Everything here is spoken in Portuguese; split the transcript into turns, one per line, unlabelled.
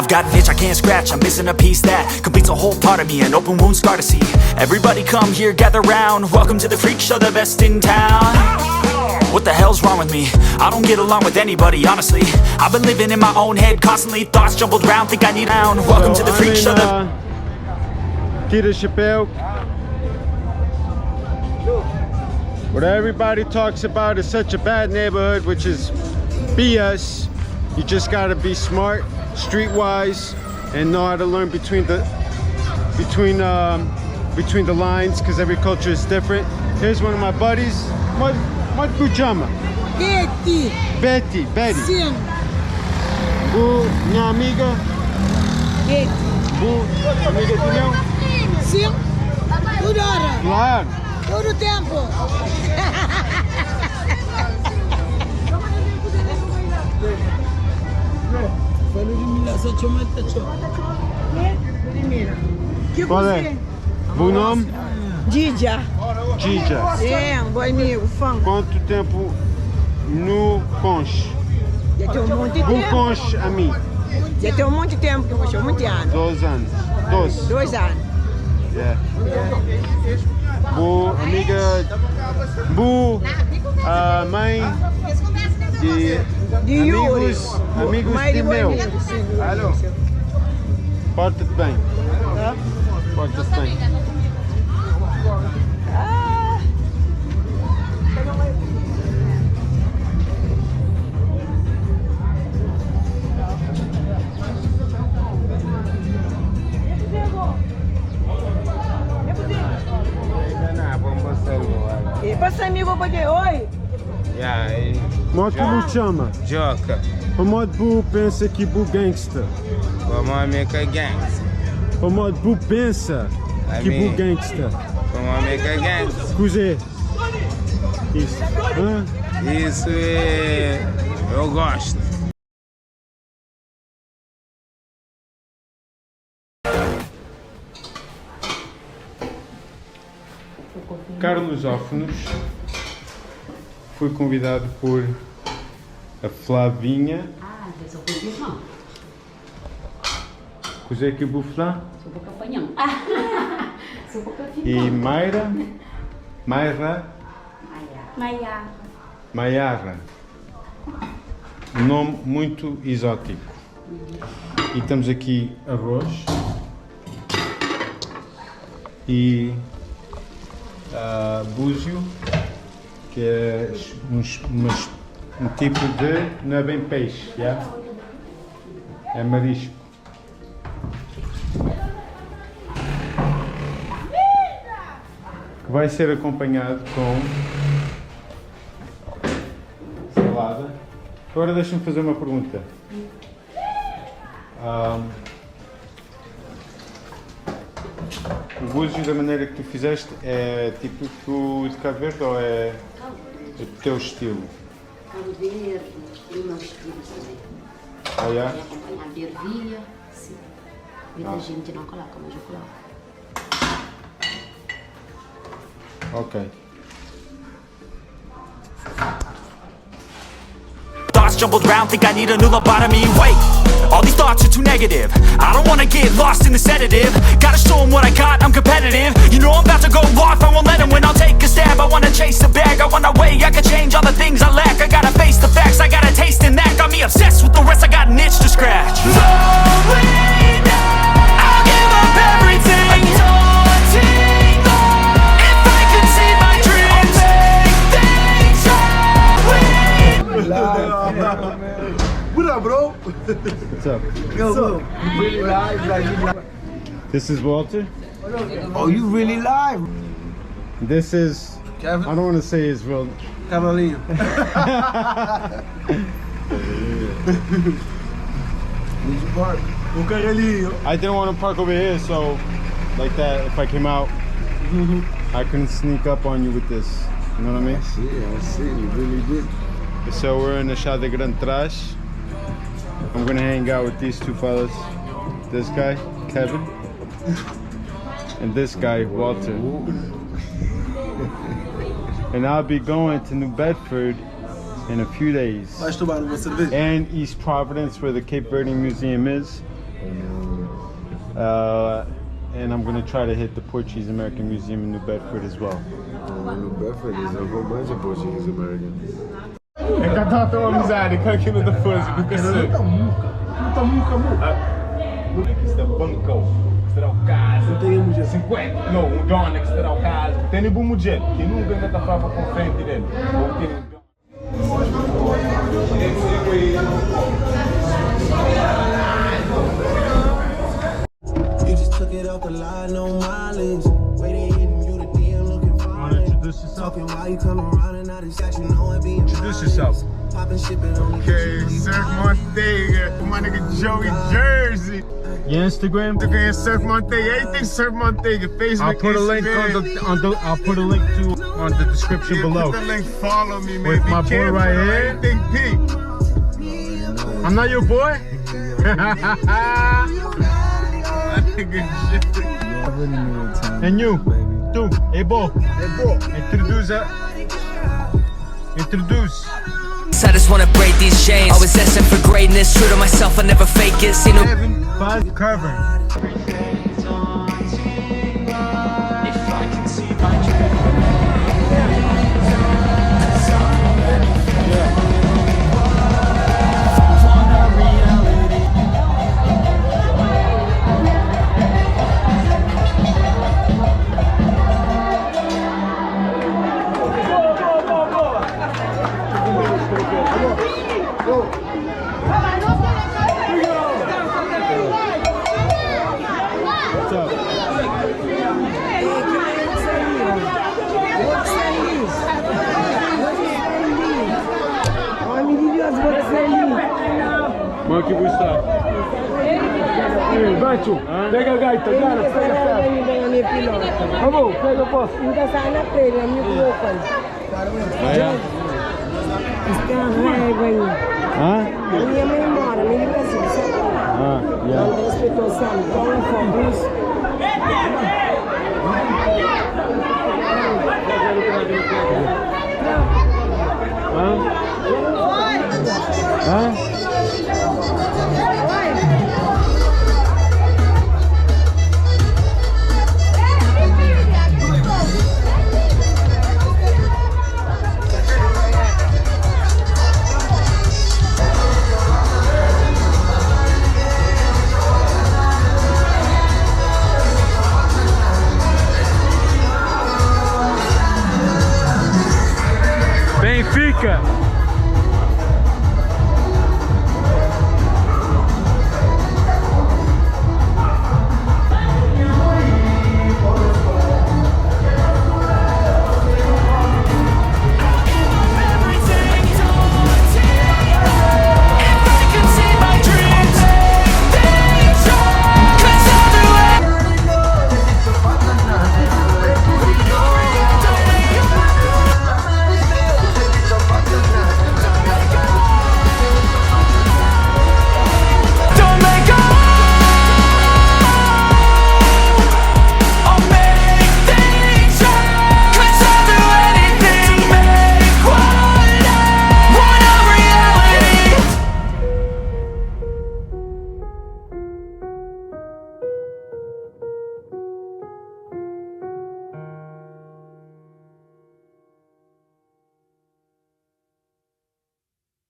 I've got an itch I can't scratch, I'm missing a piece that completes a whole part of me, an open wound scar to see. Everybody come here, gather round, welcome to the freak show, the best in town. What the hell's wrong with me? I don't get along with anybody, honestly. I've been living in my own head constantly, thoughts jumbled round, think I need down. Welcome to the freak show.
Tira chapéu. What everybody talks about is such a bad neighborhood, which is BS. You just gotta be smart, streetwise, and know how to learn between the lines, because every culture is different. Here's one of my buddies. What pujama? Betty.
Sim.
Minha amiga.
Betty.
Amiga de meu?
Sim. Toda hora.
Claro.
Todo o tempo.
Qual é? Bom nome?
Dija.
Dija.
É, um bom amigo, fã.
Quanto tempo no conche?
Já tem um monte de
Bom
tempo.
conche a mim?
Já tem um monte de tempo que eu conheço, muitos anos.
2 anos.
2 anos.
Yeah. Boa amiga. Mãe de
Yuri.
amigos
Mãe
de meu.
amigo, sim.
Alô. Porta-te bem. Porta-te bem.
Passa amigo porque oi.
Como que bu chama?
Joca,
Como bu pensa que bu gangsta?
como amiga gangs,
Como bu pensa que bu
Amém.
gangsta?
como amiga gangs.
Cusê. Isso. Hã?
Isso é, eu gosto.
Caros lusófonos, fui convidado por a Flavinha.
Eu sou confirmão.
Cusê que bu Flá?
Sou pouco apanhão. Sou pouco
E Mayra. Maiara. Um nome muito exótico. E temos aqui arroz e búzio, que é um tipo de, não é bem peixe, yeah? É marisco. Que vai ser acompanhado com salada. Agora deixa-me fazer uma pergunta. O búzio, da maneira que tu fizeste, é típico de Cabo Verde ou é o teu estilo?
Cabo Verde, e o meu estilo também.
Ah, é?
E acompanhar de ervilha, sim. Muita gente não coloca, mas eu coloco.
Ok.
Thoughts jumbled round, think I need a new lobotomy. Wait, all these thoughts are too negative. I don't wanna get lost in the sedative. Gotta show them what I got, I'm competitive. You know I'm about to go off, I won't let them win. I'll take a stab, I wanna chase the bag. I wanna weigh, I can change all the things I lack. I gotta face the facts, I got a taste in that. Got me obsessed with the rest, I got an itch to scratch. Slowly now, I'll give up everything. If I could see my dreams, I'll make things right.
What up, bro?
What's up?
Yo, really live,
This is Walter.
Oh, you really live?
This is,
Kevin?
I don't want to say his real.
Cavalinho. Need you park? O Carrelinho.
I didn't want to park over here, so like that, if I came out, I couldn't sneak up on you with this. You know what I mean?
I see, you really did.
So we're in the Chade Grande Trás. I'm gonna hang out with these two fellas. This guy, Kevin, and this guy, Walter. And I'll be going to New Bedford in a few days.
Vais tomar uma cerveja?
And East Providence, where the Cape Verde Museum is. And I'm gonna try to hit the Portuguese American Museum in New Bedford as well.
New Bedford is a whole bunch of Portuguese Americans.
Encantado tua amizade, cara aqui no da Fuzzy, nunca sei.
Isso é bancão, que será o caso. Não tem mulher 50, não, um dona que será o caso. Tem nenhum mulher, que nunca ainda está para com frente dele.
Introduce yourself. Okay, Surf Montega, my nigga Joey Jersey. Your Instagram? Instagram Surf Montega. Everything Surf Montega. Facebook. I'll put a link I'll put a link to on the description below. Put the link. Follow me, man. With my boy right here. Everything pink. I'm not your boy. And you, tu, hey bro, introduce.
I just wanna break these chains. Always destined for greatness. True to myself, I never fake it. See no
5 covering. Mano, que gostar. Vai, tio. Pega a gaita, cara. Pega vamos, pega o posto.
Nunca sai na pele, é muito louco.
Hã?
Minha mãe mora, me liga assim, sabe?
Yeah.
Ela respeitou o Sam, então eu fomos.
Hã? Benfica!